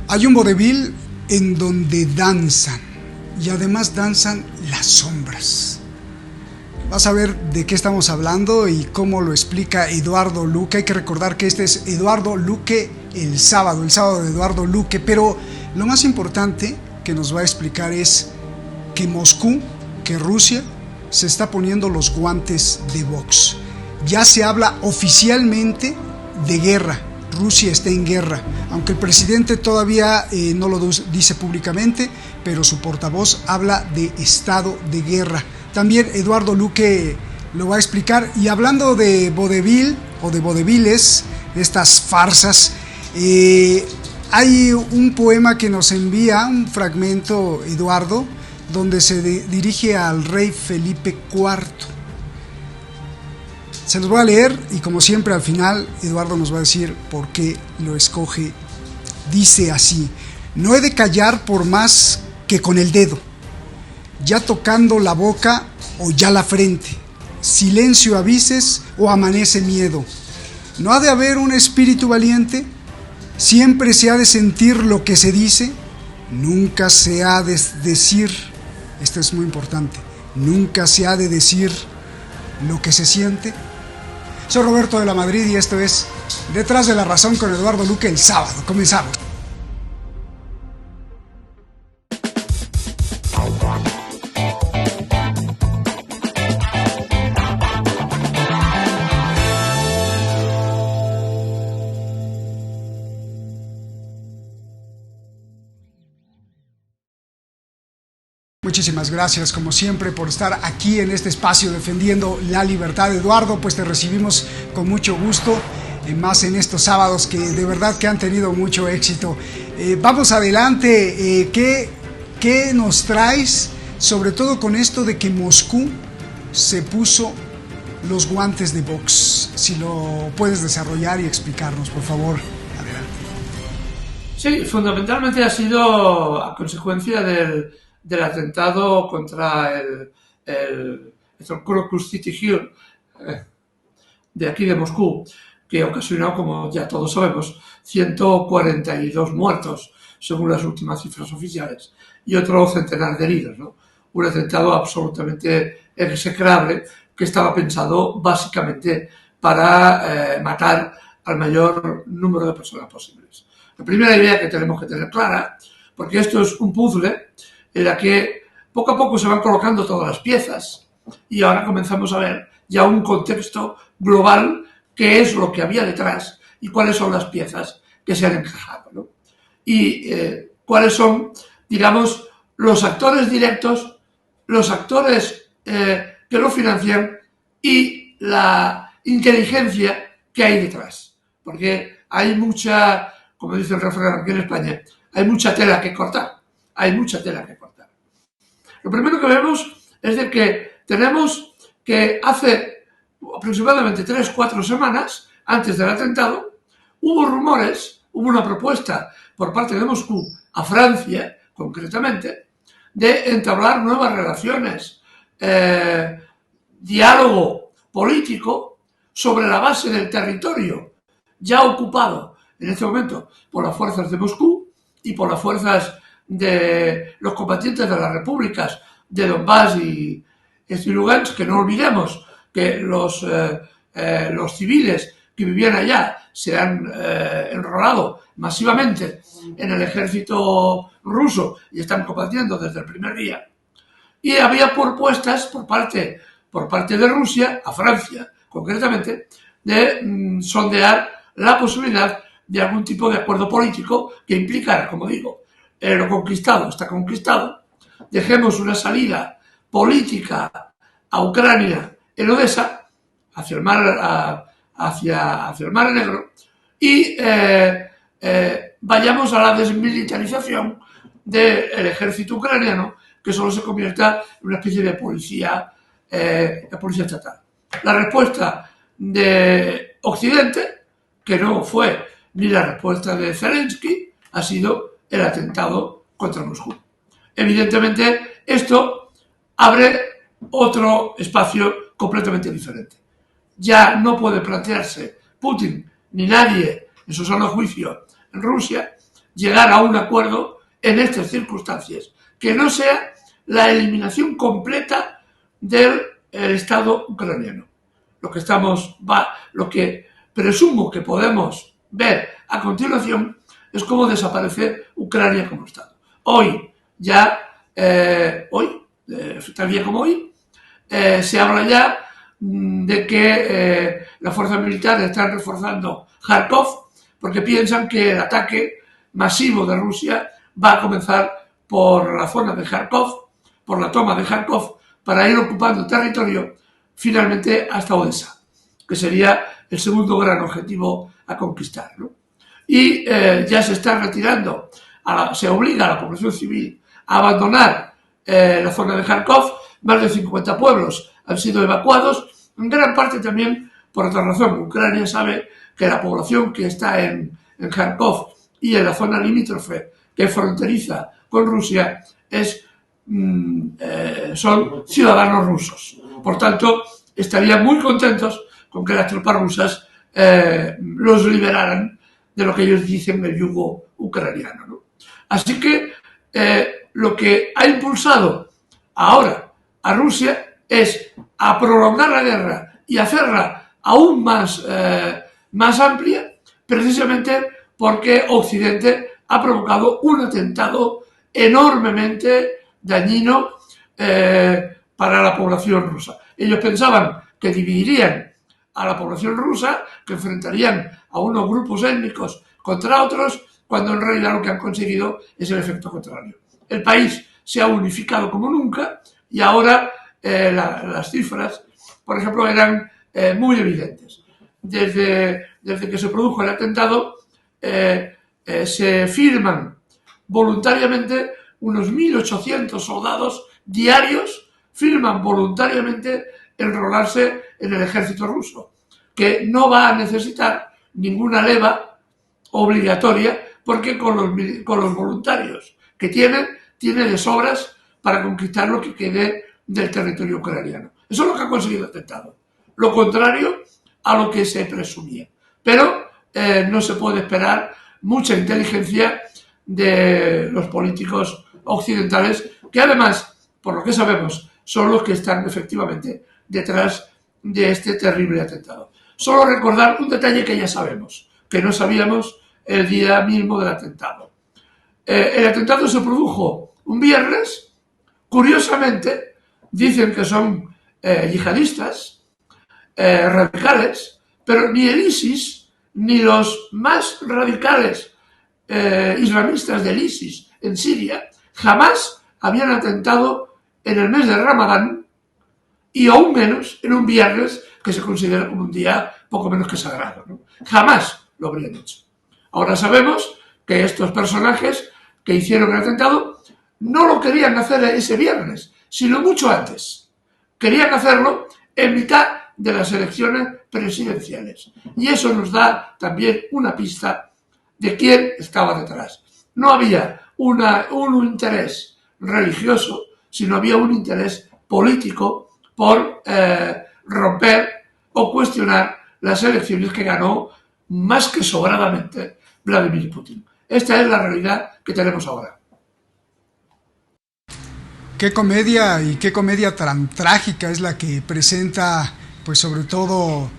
Hay un vodevil en donde danzan y además danzan las sombras. Vas a ver de qué estamos hablando y cómo lo explica Eduardo Luque. Hay que recordar que este es Eduardo Luque el sábado de Eduardo Luque, pero lo más importante que nos va a explicar es que Moscú, que Rusia, se está poniendo los guantes de box. Ya se habla oficialmente de guerra. Rusia está en guerra, aunque el presidente todavía no lo dice públicamente, pero su portavoz habla de estado de guerra. También Eduardo Luque lo va a explicar. Y hablando de vodevil o de vodeviles, de estas farsas, hay un poema que nos envía, un fragmento, Eduardo, donde se dirige al rey Felipe IV. Se los voy a leer y, como siempre, al final Eduardo nos va a decir por qué lo escoge. Dice así: no he de callar por más que con el dedo, ya tocando la boca o ya la frente, silencio avises o amanece miedo. ¿No ha de haber un espíritu valiente? Siempre se ha de sentir lo que se dice, nunca se ha de decir, esto es muy importante, nunca se ha de decir lo que se siente. Soy Roberto de la Madrid y esto es Detrás de la Razón con Eduardo Luque el sábado. Comenzamos. Muchísimas gracias, como siempre, por estar aquí en este espacio defendiendo la libertad. Eduardo, pues te recibimos con mucho gusto, más en estos sábados que de verdad que han tenido mucho éxito. Vamos adelante, ¿qué nos traes? Sobre todo con esto de que Moscú se puso los guantes de box. Si lo puedes desarrollar y explicarnos, por favor. Adelante. Sí, fundamentalmente ha sido a consecuencia del atentado contra el Crocus City Hall de aquí de Moscú, que ocasionó, como ya todos sabemos, 142 muertos, según las últimas cifras oficiales, y otro centenar de heridos, ¿no? Un atentado absolutamente execrable que estaba pensado básicamente para matar al mayor número de personas posibles. La primera idea que tenemos que tener clara, porque esto es un puzzle en la que poco a poco se van colocando todas las piezas y ahora comenzamos a ver ya un contexto global, qué es lo que había detrás y cuáles son las piezas que se han encajado, ¿no? Y cuáles son, digamos, los actores directos, los actores que lo financian y la inteligencia que hay detrás. Porque hay mucha, como dice el refrán aquí en España, hay mucha tela que cortar. Hay mucha tela que cortar. Lo primero que vemos es de que tenemos que hace aproximadamente 3-4 semanas, antes del atentado, hubo rumores, hubo una propuesta por parte de Moscú a Francia, concretamente, de entablar nuevas relaciones, diálogo político sobre la base del territorio ya ocupado en este momento por las fuerzas de Moscú y por las fuerzas de los combatientes de las repúblicas de Donbass y Lugansk, que no olvidemos que los civiles que vivían allá se han enrolado masivamente en el ejército ruso y están combatiendo desde el primer día. Y había propuestas por parte de Rusia, a Francia concretamente, de sondear la posibilidad de algún tipo de acuerdo político que implicara, como digo, lo conquistado está conquistado, dejemos una salida política a Ucrania en Odessa, hacia el mar, hacia el mar Negro, y vayamos a la desmilitarización del ejército ucraniano, que solo se convierta en una especie de policía estatal. La respuesta de Occidente, que no fue ni la respuesta de Zelensky, ha sido el atentado contra Moscú. Evidentemente, esto abre otro espacio completamente diferente. Ya no puede plantearse Putin ni nadie en su sano juicio en Rusia llegar a un acuerdo en estas circunstancias, que no sea la eliminación completa del Estado ucraniano. Lo que presumo que podemos ver a continuación es cómo desaparece Ucrania como Estado. Tal día como hoy, se habla ya de que las fuerzas militares están reforzando Kharkov porque piensan que el ataque masivo de Rusia va a comenzar por la zona de Kharkov, por la toma de Kharkov, para ir ocupando territorio finalmente hasta Odessa, que sería el segundo gran objetivo a conquistar, ¿no? Y ya se está retirando, se obliga a la población civil a abandonar la zona de Kharkov. Más de 50 pueblos han sido evacuados, en gran parte también por otra razón. Ucrania sabe que la población que está en Kharkov y en la zona limítrofe que fronteriza con Rusia son ciudadanos rusos. Por tanto, estarían muy contentos con que las tropas rusas los liberaran de lo que ellos dicen el yugo ucraniano, ¿no? Así que lo que ha impulsado ahora a Rusia es a prolongar la guerra y hacerla aún más amplia, precisamente porque Occidente ha provocado un atentado enormemente dañino para la población rusa. Ellos pensaban que dividirían a la población rusa, que enfrentarían a unos grupos étnicos contra otros, cuando en realidad lo que han conseguido es el efecto contrario. El país se ha unificado como nunca y ahora las cifras, por ejemplo, eran muy evidentes. Desde que se produjo el atentado, se firman voluntariamente unos 1.800 soldados diarios, firman voluntariamente enrolarse en el ejército ruso, que no va a necesitar ninguna leva obligatoria, porque con los voluntarios que tiene de sobras para conquistar lo que quede del territorio ucraniano. Eso es lo que ha conseguido el atentado. Lo contrario a lo que se presumía. Pero no se puede esperar mucha inteligencia de los políticos occidentales, que además, por lo que sabemos, son los que están efectivamente detrás de este terrible atentado. Solo recordar un detalle que ya sabemos, que no sabíamos el día mismo del atentado. El atentado se produjo un viernes. Curiosamente, dicen que son yihadistas, radicales, pero ni el ISIS ni los más radicales islamistas del ISIS en Siria jamás habían atentado en el mes de Ramadán, y aún menos en un viernes que se considera como un día poco menos que sagrado, ¿no? Jamás lo habrían hecho. Ahora sabemos que estos personajes que hicieron el atentado no lo querían hacer ese viernes, sino mucho antes. Querían hacerlo en mitad de las elecciones presidenciales. Y eso nos da también una pista de quién estaba detrás. No había un interés religioso, sino había un interés político por romper o cuestionar las elecciones que ganó más que sobradamente Vladimir Putin. Esta es la realidad que tenemos ahora. Qué comedia, y qué comedia tan trágica es la que presenta, pues sobre todo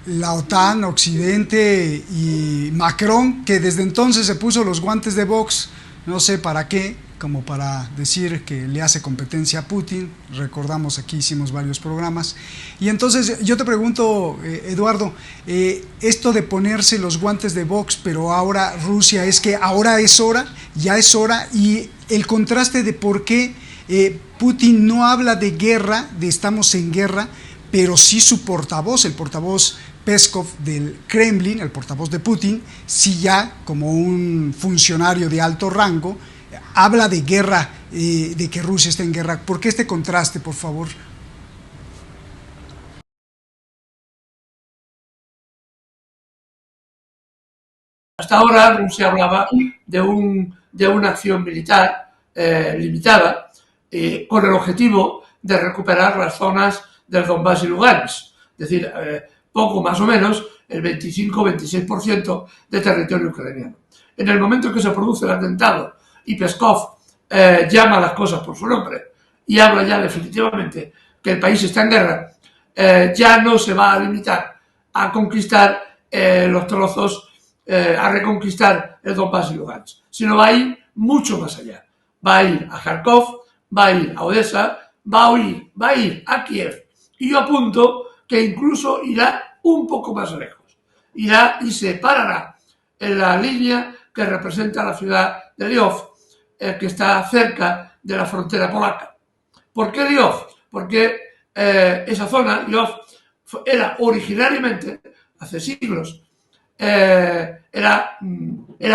la OTAN, Occidente y Macron, que desde entonces se puso los guantes de box, no sé para qué, como para decir que le hace competencia a Putin. Recordamos, aquí hicimos varios programas. Y entonces yo te pregunto, Eduardo, esto de ponerse los guantes de box, pero ahora Rusia, es que ahora es hora, ya es hora, y el contraste de por qué Putin no habla de guerra, de estamos en guerra, pero sí su portavoz, el portavoz Peskov del Kremlin, el portavoz de Putin, sí ya como un funcionario de alto rango, habla de guerra, de que Rusia está en guerra. ¿Por qué este contraste, por favor? Hasta ahora Rusia hablaba de una acción militar limitada con el objetivo de recuperar las zonas del Donbass y Lugansk, es decir, poco más o menos el 25-26% de territorio ucraniano. en el momento en que se produce el atentado y Peskov llama a las cosas por su nombre y habla ya definitivamente que el país está en guerra, ya no se va a limitar a conquistar los trozos, a reconquistar el Donbass y Lugansk, sino va a ir mucho más allá. Va a ir a Kharkov, va a ir a Odessa, va a ir a Kiev, y yo apunto que incluso irá un poco más lejos. Irá y se parará en la línea que representa la ciudad de Lviv, que está cerca de la frontera polaca. ¿Por qué Lviv? Porque esa zona, Lviv, era originariamente, hace siglos, era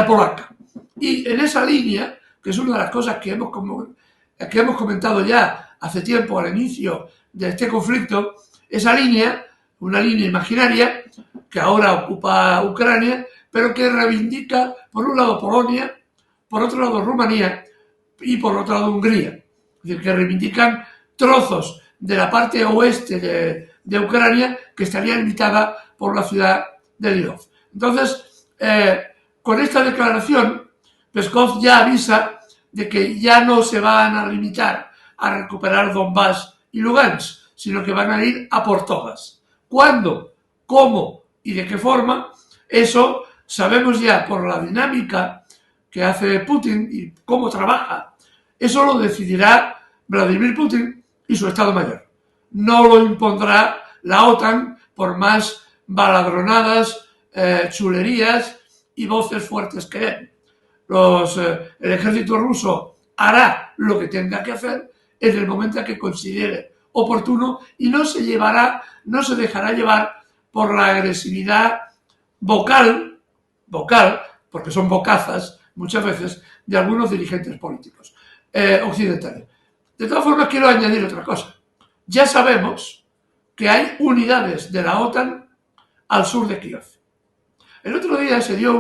polaca. Y en esa línea, que es una de las cosas que hemos comentado ya hace tiempo al inicio de este conflicto, esa línea, una línea imaginaria que ahora ocupa Ucrania, pero que reivindica por un lado Polonia, por otro lado Rumanía y por otro lado Hungría. Es decir, que reivindican trozos de la parte oeste de Ucrania que estaría limitada por la ciudad de Lviv. Entonces, con esta declaración, Peskov ya avisa de que ya no se van a limitar a recuperar Donbass y Lugansk, sino que van a ir a por todas. ¿Cuándo? ¿Cómo? ¿Y de qué forma? Eso sabemos ya por la dinámica que hace Putin y cómo trabaja. Eso lo decidirá Vladimir Putin y su Estado Mayor. No lo impondrá la OTAN por más baladronadas, chulerías y voces fuertes que den. El ejército ruso hará lo que tenga que hacer en el momento en que considere oportuno y no se dejará llevar por la agresividad vocal, porque son bocazas muchas veces, de algunos dirigentes políticos occidentales. De todas formas, quiero añadir otra cosa. Ya sabemos que hay unidades de la OTAN al sur de Kiev. El otro día se dio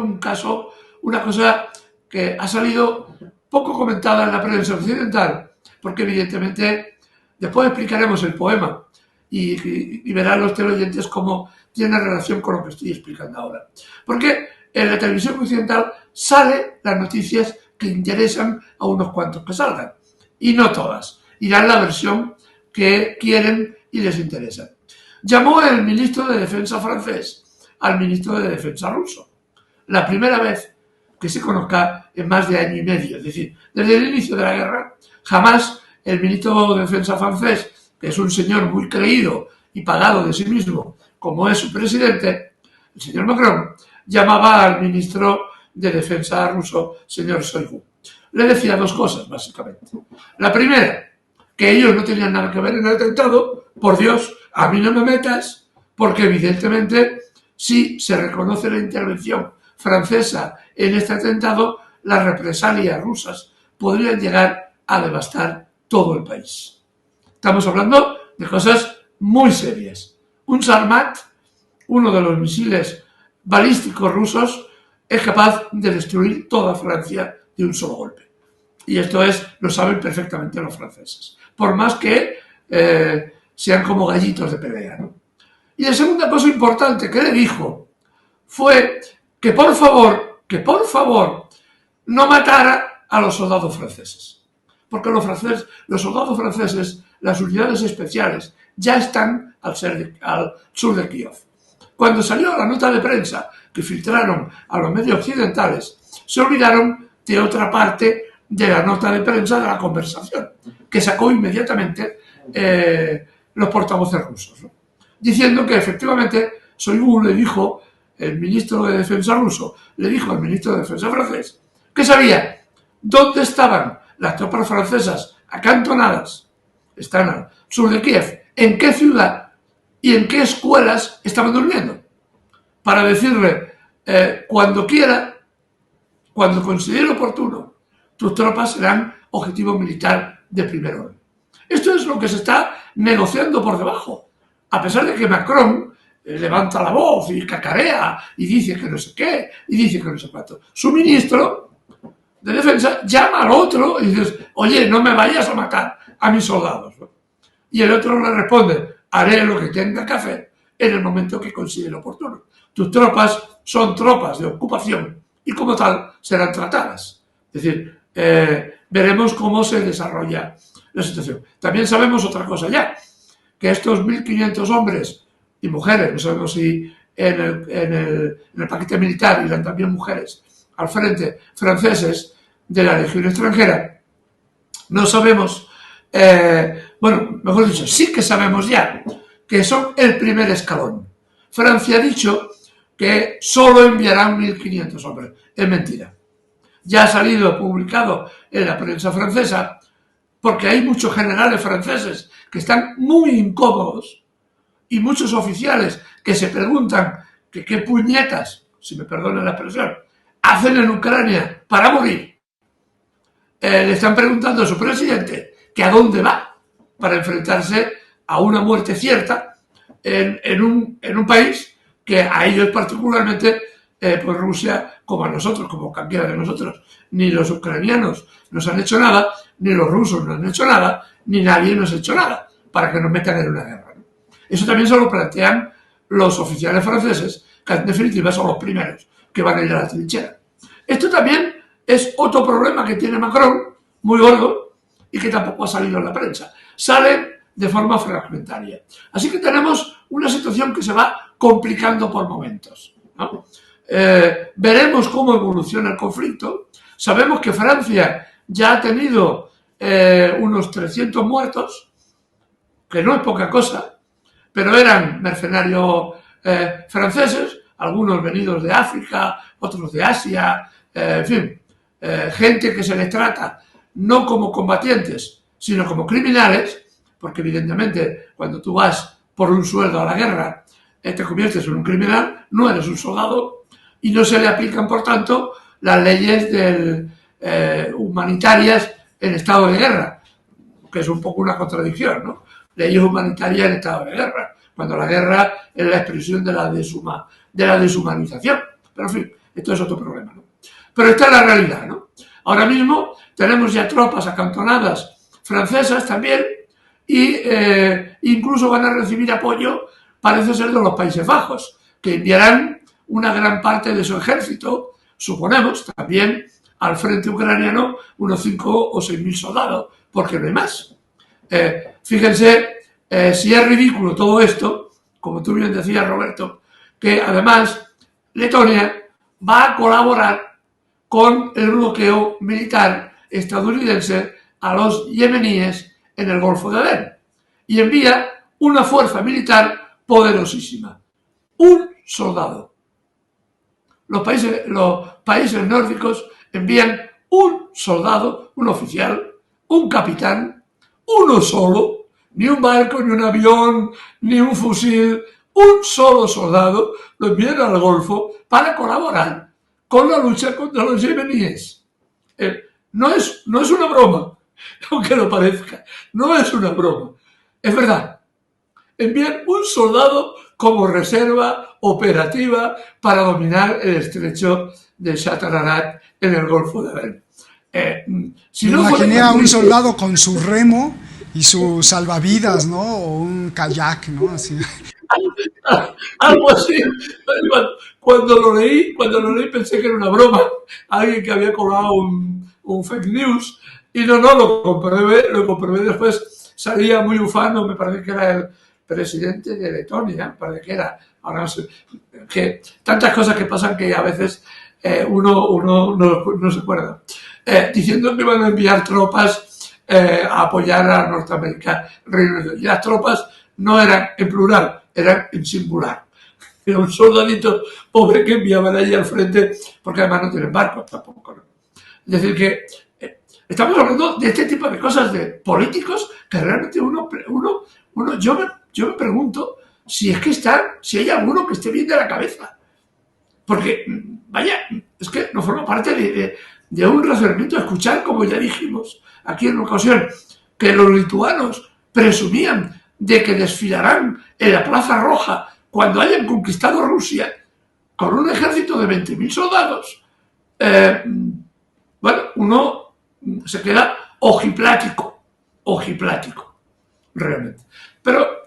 una cosa que ha salido poco comentada en la prensa occidental, porque evidentemente después explicaremos el poema y verán los teleoyentes cómo tiene relación con lo que estoy explicando ahora. Porque en la televisión occidental salen las noticias que interesan a unos cuantos que salgan, y no todas, y dan la versión que quieren y les interesa. Llamó el ministro de Defensa francés al ministro de Defensa ruso. La primera vez que se conozca en más de año y medio. Es decir, desde el inicio de la guerra, jamás el ministro de Defensa francés, que es un señor muy creído y pagado de sí mismo, como es su presidente, el señor Macron, llamaba al ministro de Defensa ruso, señor Shoigu. Le decía dos cosas, básicamente. La primera, que ellos no tenían nada que ver en el atentado. Por Dios, a mí no me metas, porque evidentemente, si se reconoce la intervención francesa en este atentado, las represalias rusas podrían llegar a devastar todo el país. Estamos hablando de cosas muy serias. Un Sarmat, uno de los misiles balísticos rusos, es capaz de destruir toda Francia de un solo golpe. Y esto lo saben perfectamente los franceses. Por más que sean como gallitos de pelea, ¿no? Y la segunda cosa importante que le dijo fue que por favor, no matara a los soldados franceses. Porque los soldados franceses, las unidades especiales, ya están al sur de Kiev. Cuando salió la nota de prensa que filtraron a los medios occidentales, se olvidaron de otra parte de la nota de prensa de la conversación, que sacó inmediatamente los portavoces rusos, ¿no? Diciendo que efectivamente Shoigu le dijo, el ministro de Defensa ruso, le dijo al ministro de Defensa francés que sabía dónde estaban las tropas francesas acantonadas, están al sur de Kiev, en qué ciudad y en qué escuelas estaban durmiendo, para decirle, cuando quiera, cuando considere oportuno, tus tropas serán objetivo militar de primer orden. Esto es lo que se está negociando por debajo, a pesar de que Macron levanta la voz y cacarea y dice que no sé qué y dice que no sé cuánto. Su ministro de Defensa llama al otro y dice, oye, no me vayas a matar a mis soldados, ¿no? Y el otro le responde, haré lo que tenga que hacer en el momento que considere oportuno. Tus tropas son tropas de ocupación y como tal serán tratadas. Es decir, veremos cómo se desarrolla la situación. También sabemos otra cosa ya, que estos 1.500 hombres y mujeres, no sabemos si en el paquete militar irán también mujeres al frente, franceses de la Legión extranjera, no sabemos, bueno, mejor dicho, sí que sabemos ya que son el primer escalón. Francia ha dicho que solo enviarán 1.500 hombres. Es mentira. Ya ha salido publicado en la prensa francesa, porque hay muchos generales franceses que están muy incómodos y muchos oficiales que se preguntan que qué puñetas, si me perdonan la expresión, hacen en Ucrania para morir. Le están preguntando a su presidente que a dónde va para enfrentarse a una muerte cierta en un país que a ellos particularmente, pues Rusia, como a nosotros, como cualquiera de nosotros, ni los ucranianos nos han hecho nada, ni los rusos nos han hecho nada, ni nadie nos ha hecho nada para que nos metan en una guerra, ¿no? Eso también se lo plantean los oficiales franceses, que en definitiva son los primeros que van a ir a la trinchera. Esto también es otro problema que tiene Macron, muy gordo, y que tampoco ha salido en la prensa. Salen de forma fragmentaria. Así que tenemos una situación que se va complicando por momentos, ¿no? Veremos cómo evoluciona el conflicto. Sabemos que Francia ya ha tenido unos 300 muertos, que no es poca cosa, pero eran mercenarios franceses, algunos venidos de África, otros de Asia, en fin, gente que se les trata no como combatientes, sino como criminales, porque evidentemente cuando tú vas por un sueldo a la guerra, te conviertes en un criminal, no eres un soldado, y no se le aplican, por tanto, las leyes humanitarias en estado de guerra, que es un poco una contradicción, ¿no? Leyes humanitarias en estado de guerra, cuando la guerra es la expresión de la deshumanización. Pero en fin, esto es otro problema, ¿no? Pero esta es la realidad, ¿no? Ahora mismo tenemos ya tropas acantonadas francesas también, y incluso van a recibir apoyo, parece ser, de los Países Bajos, que enviarán una gran parte de su ejército, suponemos, también al frente ucraniano, unos 5 o 6.000 soldados, porque no hay más. Fíjense si es ridículo todo esto, como tú bien decías, Roberto, que además Letonia va a colaborar con el bloqueo militar estadounidense a los yemeníes en el Golfo de Adén, y envía una fuerza militar poderosísima. Un soldado. Los países nórdicos envían un soldado, un oficial, un capitán, uno solo, ni un barco, ni un avión, ni un fusil, un solo soldado, lo envían al Golfo para colaborar con la lucha contra los yemeníes. No es una broma, aunque lo parezca, no es una broma, es verdad. Envían un soldado como reserva operativa para dominar el estrecho de Shat al-Arab en el Golfo de Adén. Si no imaginé a un soldado con su remo y su salvavidas, ¿no? O un kayak, ¿no? Así. Algo así. Cuando lo leí pensé que era una broma, alguien que había colado un fake news, y no, lo comprobé después, salía muy ufano, me parece que era el presidente de Letonia, me parece que era, ahora no sé, que tantas cosas que pasan que a veces uno no se acuerda, diciendo que iban a enviar tropas a apoyar a Norteamérica, Reino Unido, y las tropas no eran en plural, eran en singular. Era un soldadito pobre que enviaban allí al frente, porque además no tienen barcos tampoco, ¿no? Es decir que estamos hablando de este tipo de cosas, de políticos que realmente yo me pregunto si es que si hay alguno que esté bien de la cabeza. Porque, vaya, es que no forma parte de un razonamiento. Escuchar, como ya dijimos aquí en una ocasión, que los lituanos presumían de que desfilarán en la Plaza Roja cuando hayan conquistado Rusia con un ejército de 20.000 soldados. Bueno, uno se queda ojiplático, realmente. Pero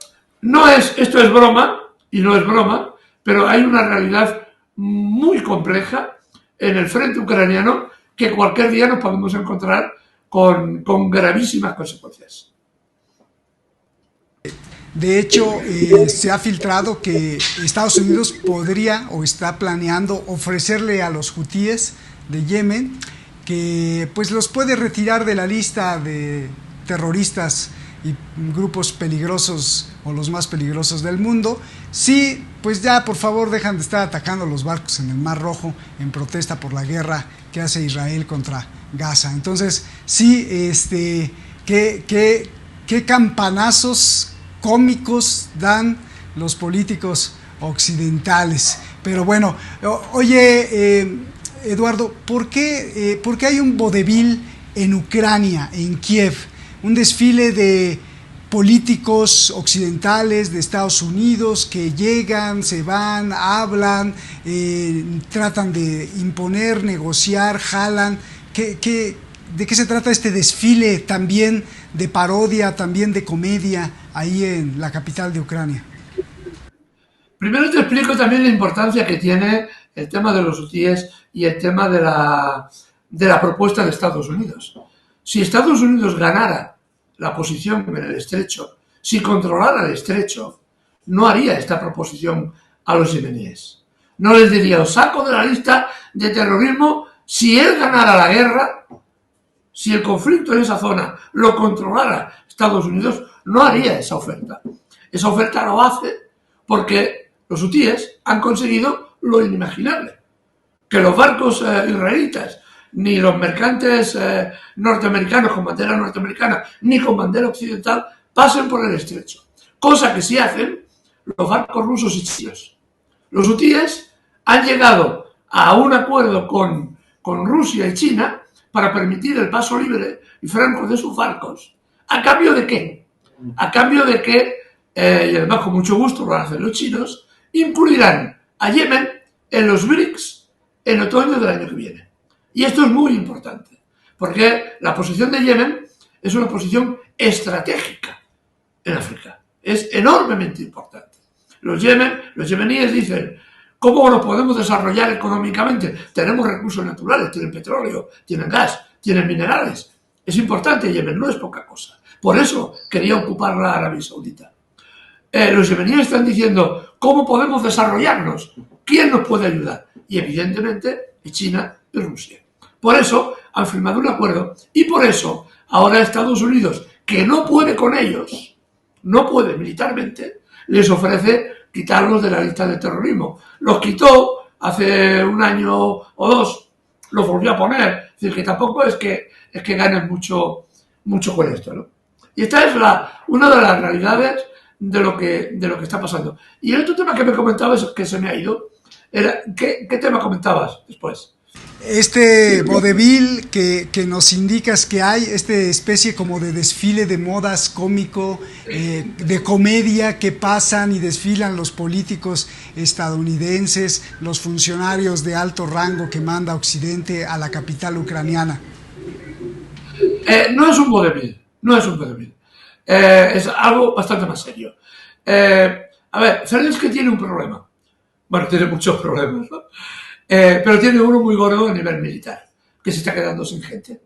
esto es broma, y no es broma, pero hay una realidad muy compleja en el frente ucraniano que cualquier día nos podemos encontrar con gravísimas consecuencias. De hecho, se ha filtrado que Estados Unidos podría o está planeando ofrecerle a los hutíes de Yemen que pues los puede retirar de la lista de terroristas y grupos peligrosos o los más peligrosos del mundo, sí, pues ya por favor dejan de estar atacando los barcos en el Mar Rojo en protesta por la guerra que hace Israel contra Gaza. Entonces, sí, qué campanazos cómicos dan los políticos occidentales. Pero bueno, oye, Eduardo, ¿por qué hay un vodevil en Ucrania, en Kiev? Un desfile de políticos occidentales de Estados Unidos que llegan, se van, hablan, tratan de imponer, negociar, jalan. ¿De qué se trata este desfile también de parodia, también de comedia ahí en la capital de Ucrania? Primero te explico también la importancia que tiene el tema de los hutíes y el tema de la propuesta de Estados Unidos. Si Estados Unidos ganara la posición en el estrecho, si controlara el estrecho, no haría esta proposición a los yemeníes. No les diría, os saco de la lista de terrorismo si él ganara la guerra, si el conflicto en esa zona lo controlara Estados Unidos, no haría esa oferta. Esa oferta lo hace porque los hutíes han conseguido lo inimaginable. Que los barcos israelitas, ni los mercantes norteamericanos con bandera norteamericana, ni con bandera occidental, pasen por el estrecho. Cosa que sí hacen los barcos rusos y chinos. Los hutíes han llegado a un acuerdo con Rusia y China para permitir el paso libre y franco de sus barcos. ¿A cambio de qué? A cambio de que, y además con mucho gusto lo van a hacer los chinos, incluirán a Yemen en los BRICS en otoño del año que viene. Y esto es muy importante, porque la posición de Yemen es una posición estratégica en África. Es enormemente importante. Los yemeníes dicen, ¿cómo nos podemos desarrollar económicamente? Tenemos recursos naturales, tienen petróleo, tienen gas, tienen minerales. Es importante Yemen, no es poca cosa. Por eso quería ocupar la Arabia Saudita. Los yemeníes están diciendo, ¿cómo podemos desarrollarnos? ¿Quién nos puede ayudar? Y evidentemente China y Rusia. Por eso han firmado un acuerdo y por eso ahora Estados Unidos, que no puede con ellos, no puede militarmente, les ofrece quitarlos de la lista de terrorismo. Los quitó hace un año o dos, los volvió a poner. Es decir, que tampoco es que ganen mucho con esto, ¿no? Y esta es una de las realidades de lo que está pasando. Y el otro tema que me comentabas, que se me ha ido, era, ¿qué tema comentabas después? Este vodevil que nos indicas que hay, especie como de desfile de modas cómico, de comedia que pasan y desfilan los políticos estadounidenses, los funcionarios de alto rango que manda Occidente a la capital ucraniana. No es un vodevil, es algo bastante más serio. A ver, Zelensky tiene un problema. Bueno, tiene muchos problemas, ¿no? Pero tiene uno muy gordo a nivel militar, que se está quedando sin gente.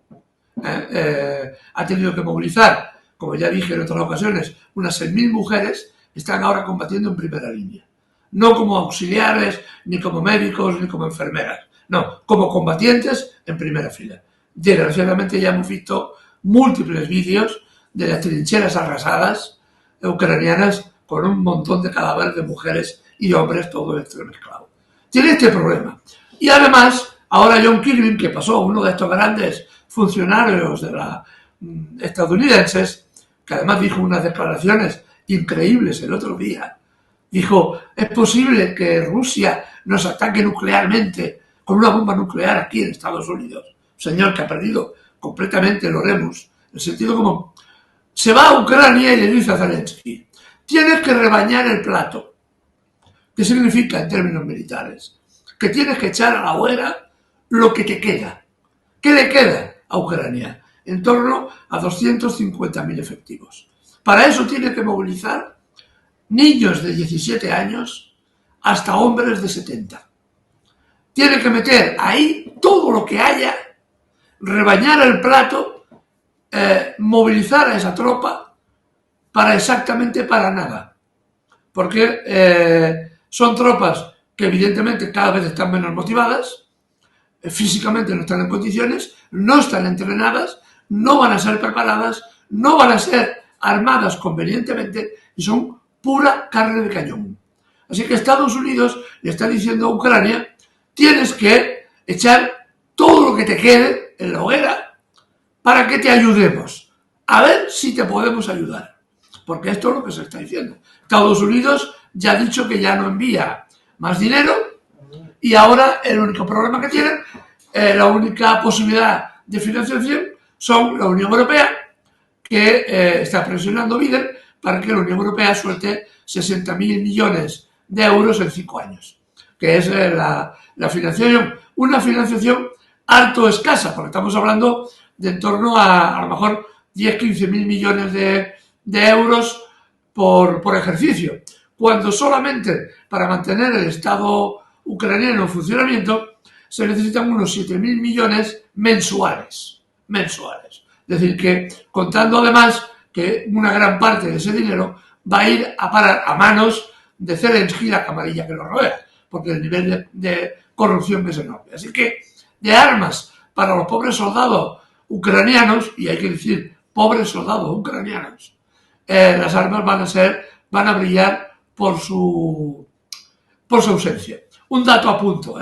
Ha tenido que movilizar, como ya dije en otras ocasiones, unas 6.000 mujeres están ahora combatiendo en primera línea. No como auxiliares, ni como médicos, ni como enfermeras. No, como combatientes en primera fila. Desgraciadamente ya hemos visto múltiples vídeos de las trincheras arrasadas ucranianas con un montón de cadáveres de mujeres y hombres, todo entremezclado. Tiene este problema. Y además, ahora John Kirby, que pasó uno de estos grandes funcionarios de estadounidenses, que además dijo unas declaraciones increíbles el otro día, dijo, es posible que Rusia nos ataque nuclearmente con una bomba nuclear aquí en Estados Unidos. Señor que ha perdido completamente el oremus, en el sentido como se va a Ucrania y le dice a Zelensky, tienes que rebañar el plato. ¿Qué significa en términos militares? Que tienes que echar a la hoguera lo que te queda. ¿Qué le queda a Ucrania? En torno a 250.000 efectivos. Para eso tiene que movilizar niños de 17 años hasta hombres de 70. Tiene que meter ahí todo lo que haya, rebañar el plato, movilizar a esa tropa para exactamente para nada. Porque son tropas que evidentemente cada vez están menos motivadas, físicamente no están en condiciones, no están entrenadas, no van a ser preparadas, no van a ser armadas convenientemente y son pura carne de cañón. Así que Estados Unidos le está diciendo a Ucrania: tienes que echar todo lo que te quede en la hoguera para que te ayudemos. A ver si te podemos ayudar. Porque esto es lo que se está diciendo. Estados Unidos ya ha dicho que ya no envía más dinero y ahora el único problema que tienen, la única posibilidad de financiación son la Unión Europea, que está presionando a Biden para que la Unión Europea suelte 60.000 millones de euros en 5 años, que es la financiación, una financiación harto escasa, porque estamos hablando de en torno a lo mejor 10-15.000 millones de euros por ejercicio, cuando solamente para mantener el Estado ucraniano en funcionamiento se necesitan unos 7.000 millones mensuales. Es decir, que contando además que una gran parte de ese dinero va a ir a parar a manos de Zelensky y la camarilla que lo rodea, porque el nivel de corrupción es enorme. Así que de armas para los pobres soldados ucranianos, y hay que decir pobres soldados ucranianos, las armas van a brillar por su ausencia. Un dato a punto,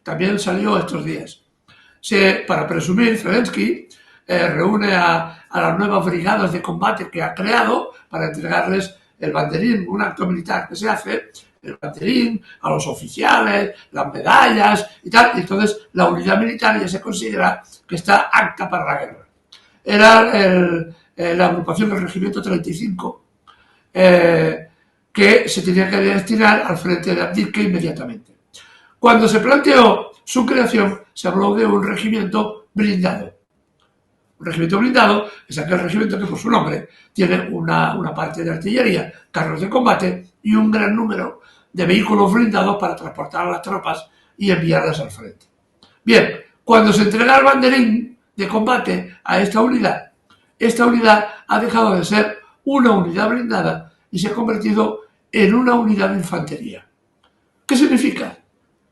también salió estos días. Para presumir, Zelensky reúne a las nuevas brigadas de combate que ha creado para entregarles el banderín, un acto militar que se hace, el banderín, a los oficiales, las medallas y tal, y entonces la unidad militar ya se considera que está apta para la guerra. Era la agrupación del Regimiento 35, que se tenía que destinar al frente de Avdiivka inmediatamente. Cuando se planteó su creación, se habló de un regimiento blindado. Un regimiento blindado es aquel regimiento que por su nombre tiene una parte de artillería, carros de combate y un gran número de vehículos blindados para transportar a las tropas y enviarlas al frente. Bien, cuando se entrega el banderín de combate a esta unidad ha dejado de ser una unidad blindada y se ha convertido en una unidad de infantería. ¿Qué significa?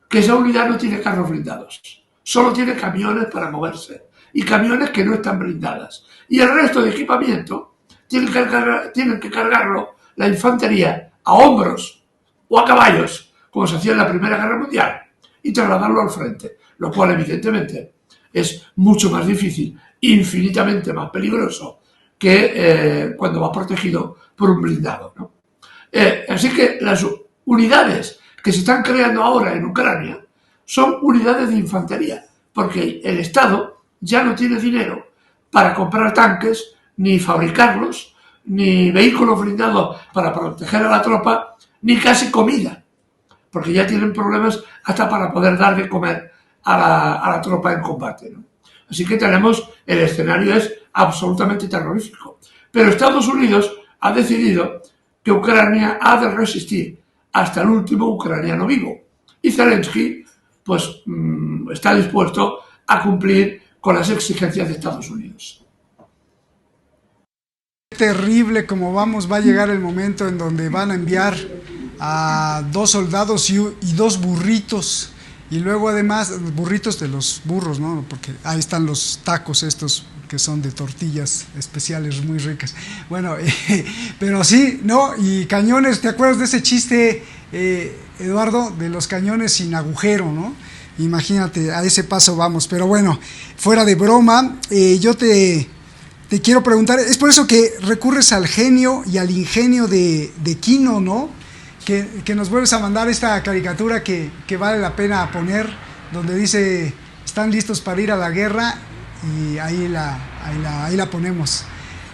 Que esa unidad no tiene carros blindados, solo tiene camiones para moverse y camiones que no están blindadas. Y el resto de equipamiento tienen que cargarlo la infantería a hombros o a caballos, como se hacía en la Primera Guerra Mundial, y trasladarlo al frente, lo cual evidentemente es mucho más difícil, infinitamente más peligroso que cuando va protegido por un blindado, ¿no? Así que las unidades que se están creando ahora en Ucrania son unidades de infantería, porque el Estado ya no tiene dinero para comprar tanques, ni fabricarlos, ni vehículos blindados para proteger a la tropa, ni casi comida, porque ya tienen problemas hasta para poder dar de comer a la tropa en combate, ¿no? Así que el escenario es absolutamente terrorífico. Pero Estados Unidos ha decidido que Ucrania ha de resistir hasta el último ucraniano vivo. Y Zelensky, pues, está dispuesto a cumplir con las exigencias de Estados Unidos. Terrible como vamos, va a llegar el momento en donde van a enviar a 2 soldados y 2 burritos, y luego además burritos de los burros, ¿no? Porque ahí están los tacos estos que son de tortillas especiales muy ricas. Bueno, pero sí, ¿no? Y cañones, ¿te acuerdas de ese chiste, Eduardo, de los cañones sin agujero, ¿no? Imagínate, a ese paso vamos. Pero bueno, fuera de broma, yo te quiero preguntar, es por eso que recurres al genio y al ingenio de Kino, ¿no? Que nos vuelves a mandar esta caricatura que vale la pena poner, donde dice, están listos para ir a la guerra, y ahí la ponemos.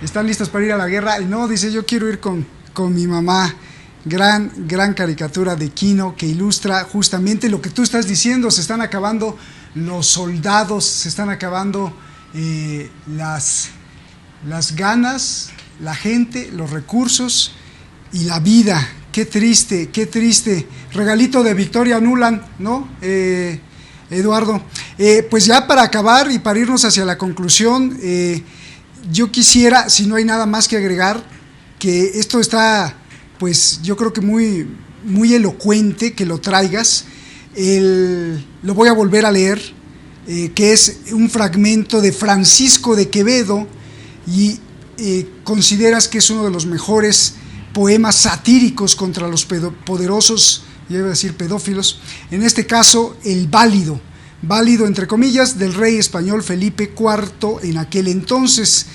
Están listos para ir a la guerra, y no, dice, yo quiero ir con mi mamá. Gran caricatura de Kino que ilustra justamente lo que tú estás diciendo. Se están acabando los soldados, se están acabando las ganas, la gente, los recursos y la vida. Qué triste. Regalito de Victoria Nuland, ¿no? Eduardo. Pues ya para acabar y para irnos hacia la conclusión, yo quisiera, si no hay nada más que agregar, que esto está, pues yo creo que muy, muy elocuente que lo traigas. Lo voy a volver a leer, que es un fragmento de Francisco de Quevedo, y consideras que es uno de los mejores poemas satíricos contra los poderosos, yo iba a decir pedófilos, en este caso el válido entre comillas, del rey español Felipe IV en aquel entonces,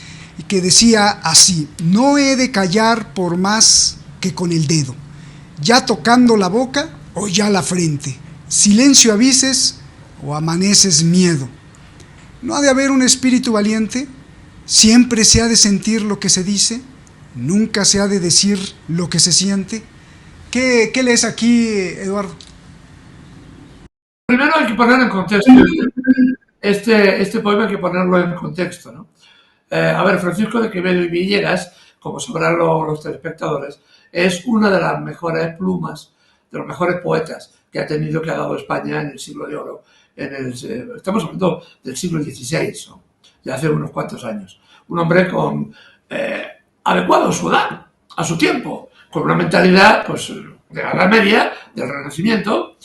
que decía así: no he de callar por más que con el dedo, ya tocando la boca o ya la frente, silencio avises o amaneces miedo. No ha de haber un espíritu valiente, siempre se ha de sentir lo que se dice, nunca se ha de decir lo que se siente. ¿Qué lees aquí, Eduardo? Primero hay que poner en contexto. Este poema hay que ponerlo en contexto, ¿no? A ver, Francisco de Quevedo y Villegas, como sabrán los telespectadores, es una de las mejores plumas, de los mejores poetas que ha dado España en el siglo de oro. Estamos hablando del siglo XVI, ¿no? De hace unos cuantos años. Un hombre adecuado a su edad, a su tiempo, con una mentalidad pues, de la Edad Media, del Renacimiento,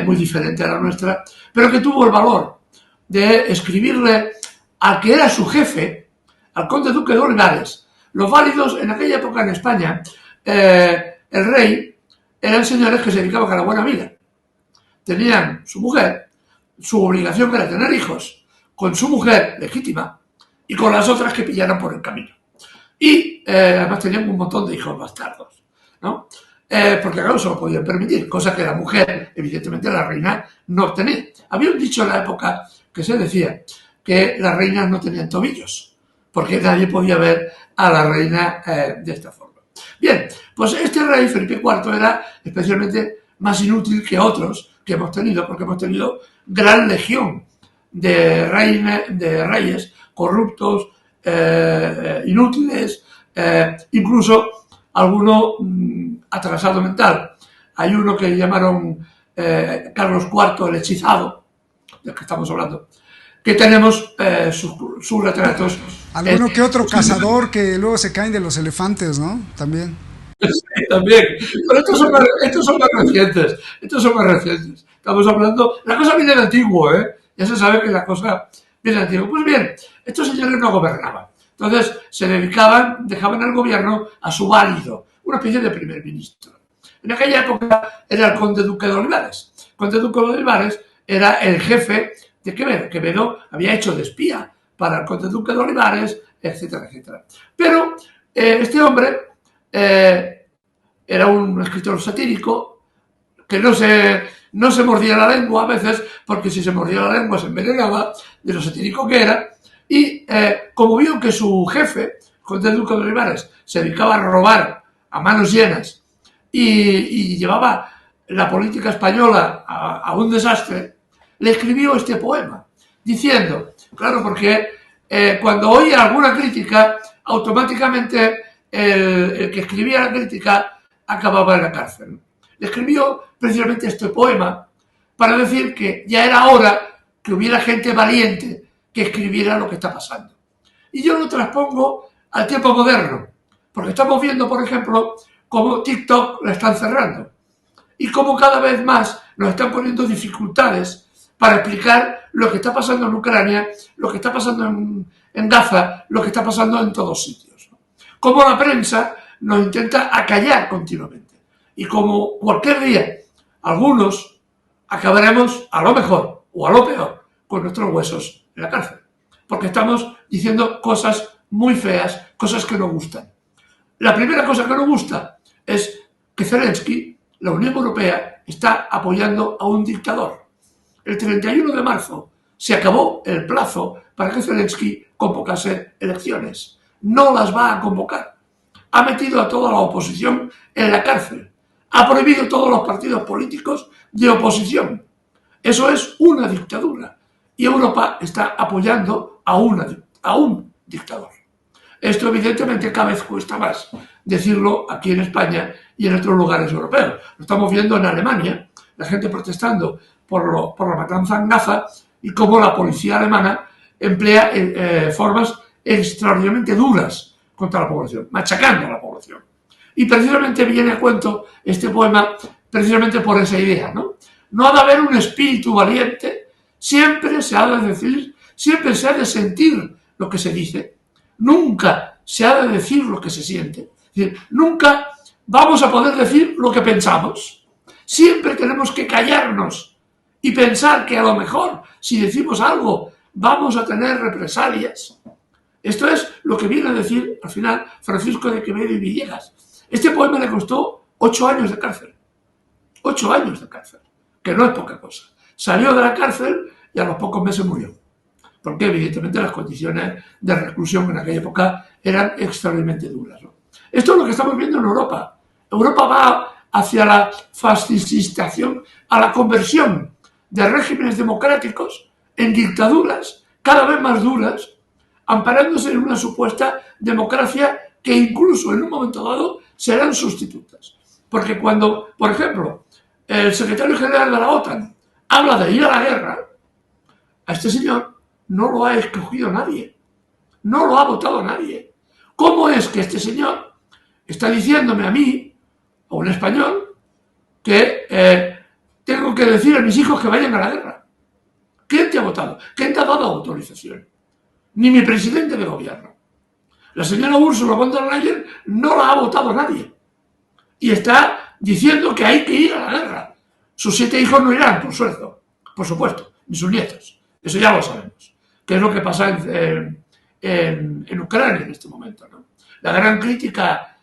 muy diferente a la nuestra, pero que tuvo el valor de escribirle al que era su jefe, al conde duque de Olivares. Los válidos en aquella época en España, el rey, eran señores que se dedicaban a la buena vida. Tenían su mujer, su obligación era tener hijos, con su mujer legítima y con las otras que pillaran por el camino. Y además tenían un montón de hijos bastardos, ¿no? Porque claro, se lo podían permitir, cosa que la mujer, evidentemente la reina, no tenía. Había un dicho en la época que se decía que las reinas no tenían tobillos, porque nadie podía ver a la reina de esta forma. Bien, pues este rey, Felipe IV, era especialmente más inútil que otros que hemos tenido, porque hemos tenido gran legión de reyes corruptos, inútiles, incluso alguno atrasado mental. Hay uno que llamaron Carlos IV el hechizado, del que estamos hablando, que tenemos sus retratos. Alguno que otro cazador que luego se caen de los elefantes, ¿no? También. Sí, también. Pero estos son más recientes. Estamos hablando... La cosa viene del antiguo, ¿eh? Ya se sabe que la cosa viene del antiguo. Pues bien, estos señores no gobernaban. Entonces se dejaban el gobierno a su válido, una especie de primer ministro. En aquella época era el conde duque de Olivares. El conde duque de Olivares era el jefe de Quevedo. Quevedo había hecho de espía para el conde duque de Olivares, etcétera, etcétera. Pero este hombre era un escritor satírico que no se mordía la lengua a veces, porque si se mordía la lengua se envenenaba de lo satírico que era. Y como vio que su jefe, conde duque de Olivares, se dedicaba a robar a manos llenas y llevaba la política española a un desastre, le escribió este poema, diciendo, claro, porque cuando oía alguna crítica, automáticamente el que escribía la crítica acababa en la cárcel. Le escribió precisamente este poema para decir que ya era hora que hubiera gente valiente que escribiera lo que está pasando. Y yo lo transpongo al tiempo moderno, porque estamos viendo, por ejemplo, cómo TikTok la están cerrando y cómo cada vez más nos están poniendo dificultades para explicar lo que está pasando en Ucrania, lo que está pasando en Gaza, lo que está pasando en todos sitios. Cómo la prensa nos intenta acallar continuamente y como cualquier día algunos acabaremos a lo mejor o a lo peor con nuestros huesos en la cárcel, porque estamos diciendo cosas muy feas, cosas que no gustan. La primera cosa que no gusta es que Zelensky, la Unión Europea, está apoyando a un dictador. El 31 de marzo se acabó el plazo para que Zelensky convocase elecciones. No las va a convocar. Ha metido a toda la oposición en la cárcel. Ha prohibido todos los partidos políticos de oposición. Eso es una dictadura. Y Europa está apoyando a un dictador. Esto evidentemente cada vez cuesta más decirlo aquí en España y en otros lugares europeos. Lo estamos viendo en Alemania, la gente protestando por la matanza en Gaza y cómo la policía alemana emplea formas extraordinariamente duras contra la población, machacando a la población. Y precisamente viene a cuento este poema precisamente por esa idea, ¿no? No ha de haber un espíritu valiente, siempre se ha de decir, siempre se ha de sentir lo que se dice, nunca se ha de decir lo que se siente. Es decir, nunca vamos a poder decir lo que pensamos. Siempre tenemos que callarnos y pensar que a lo mejor si decimos algo vamos a tener represalias. Esto es lo que viene a decir al final Francisco de Quevedo y Villegas. Este poema le costó 8 años de cárcel. 8 años de cárcel, que no es poca cosa. Salió de la cárcel y a los pocos meses murió. Porque evidentemente las condiciones de reclusión en aquella época eran extraordinariamente duras, ¿no? Esto es lo que estamos viendo en Europa. Europa va hacia la fascistización, a la conversión de regímenes democráticos en dictaduras cada vez más duras, amparándose en una supuesta democracia que incluso en un momento dado serán sustitutas. Porque cuando, por ejemplo, el secretario general de la OTAN habla de ir a la guerra, a este señor no lo ha escogido nadie, no lo ha votado nadie. ¿Cómo es que este señor está diciéndome a mí, a un español, que tengo que decir a mis hijos que vayan a la guerra? ¿Quién te ha votado? ¿Quién te ha dado autorización? Ni mi presidente de gobierno. La señora Ursula von der Leyen no la ha votado nadie. Y está diciendo que hay que ir a la guerra. Sus 7 hijos no irán, por supuesto, ni sus nietos. Eso ya lo sabemos. ¿Qué es lo que pasa en Ucrania en este momento, ¿no? La gran crítica,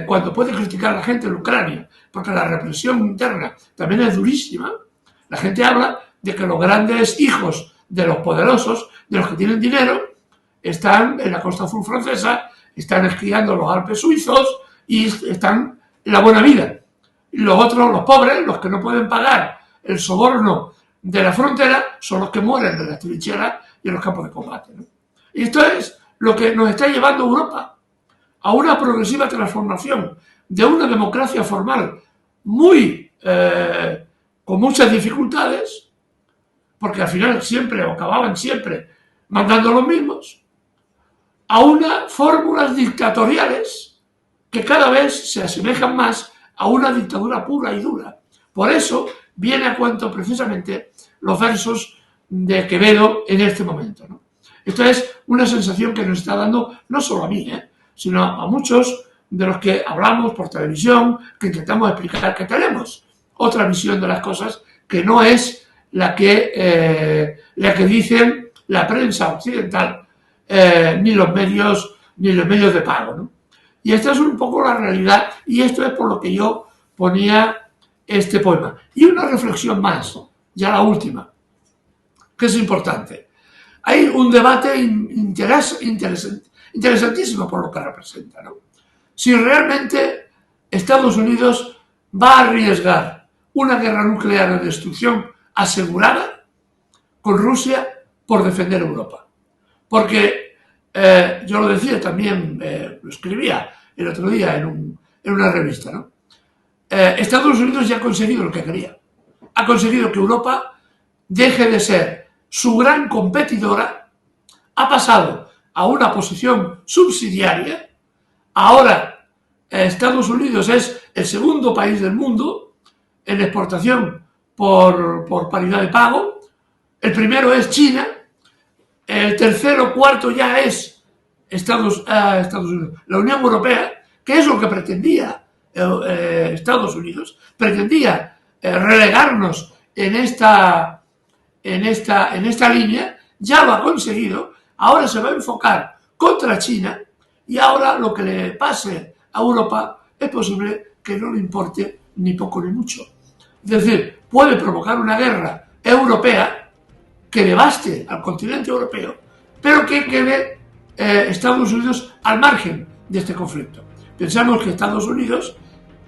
cuando puede criticar a la gente en Ucrania, porque la represión interna también es durísima, la gente habla de que los grandes hijos de los poderosos, de los que tienen dinero, están en la costa azul francesa, están esquiando en los Alpes suizos y están en la buena vida. Y los otros, los pobres, los que no pueden pagar el soborno de la frontera, son los que mueren de las trincheras y en los campos de combate, ¿no? Y esto es lo que nos está llevando a Europa, a una progresiva transformación de una democracia formal con muchas dificultades, porque al final acababan siempre mandando los mismos, a unas fórmulas dictatoriales que cada vez se asemejan más a una dictadura pura y dura. Por eso viene a cuento precisamente los versos de Quevedo en este momento, ¿no? Esto es una sensación que nos está dando no solo a mí, sino a muchos de los que hablamos por televisión, que intentamos explicar que tenemos otra visión de las cosas que no es la que dicen la prensa occidental, ni los medios de pago, ¿no? Y esta es un poco la realidad, y esto es por lo que yo ponía este poema. Y una reflexión más, ya la última, que es importante. Hay un debate interesantísimo por lo que representa, ¿no? Si realmente Estados Unidos va a arriesgar una guerra nuclear de destrucción asegurada con Rusia por defender Europa. Porque yo lo decía también, lo escribía el otro día en una revista, ¿no? Estados Unidos ya ha conseguido lo que quería. Ha conseguido que Europa deje de ser su gran competidora, ha pasado a una posición subsidiaria. Ahora Estados Unidos es el segundo país del mundo en exportación por paridad de pago. El primero es China. El tercero, cuarto ya es Estados Unidos. La Unión Europea, que es lo que pretendía Estados Unidos, pretendía relegarnos en esta línea, ya lo ha conseguido. Ahora se va a enfocar contra China y ahora lo que le pase a Europa es posible que no le importe ni poco ni mucho. Es decir, puede provocar una guerra europea que devaste al continente europeo, pero que quede Estados Unidos al margen de este conflicto. Pensamos que Estados Unidos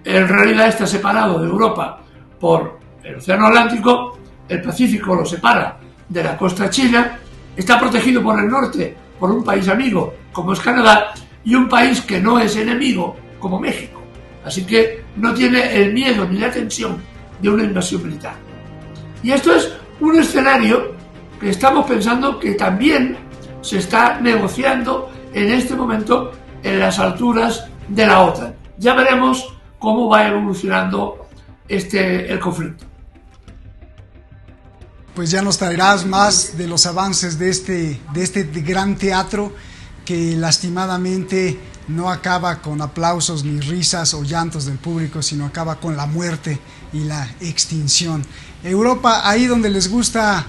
en realidad está separado de Europa por el Océano Atlántico, el Pacífico lo separa de la costa china, está protegido por el norte por un país amigo como es Canadá y un país que no es enemigo como México. Así que no tiene el miedo ni la tensión de una invasión militar. Y esto es un escenario que estamos pensando que también se está negociando en este momento en las alturas de la OTAN. Ya veremos cómo va evolucionando el conflicto. Pues ya nos traerás más de los avances de este gran teatro que lastimadamente no acaba con aplausos ni risas o llantos del público, sino acaba con la muerte y la extinción. Europa, ahí donde les gusta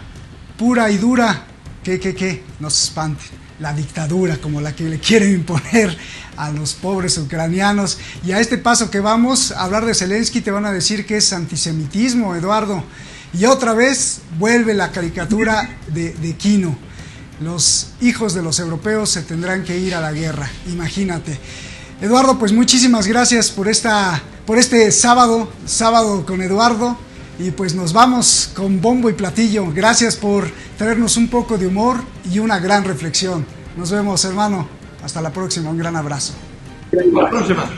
pura y dura, que no se espanten, la dictadura como la que le quieren imponer a los pobres ucranianos. Y a este paso que vamos a hablar de Zelensky te van a decir que es antisemitismo, Eduardo. Y otra vez vuelve la caricatura de Kino. Los hijos de los europeos se tendrán que ir a la guerra, imagínate. Eduardo, pues muchísimas gracias por este sábado con Eduardo, y pues nos vamos con bombo y platillo. Gracias por traernos un poco de humor y una gran reflexión. Nos vemos, hermano. Hasta la próxima, un gran abrazo. Hasta la próxima.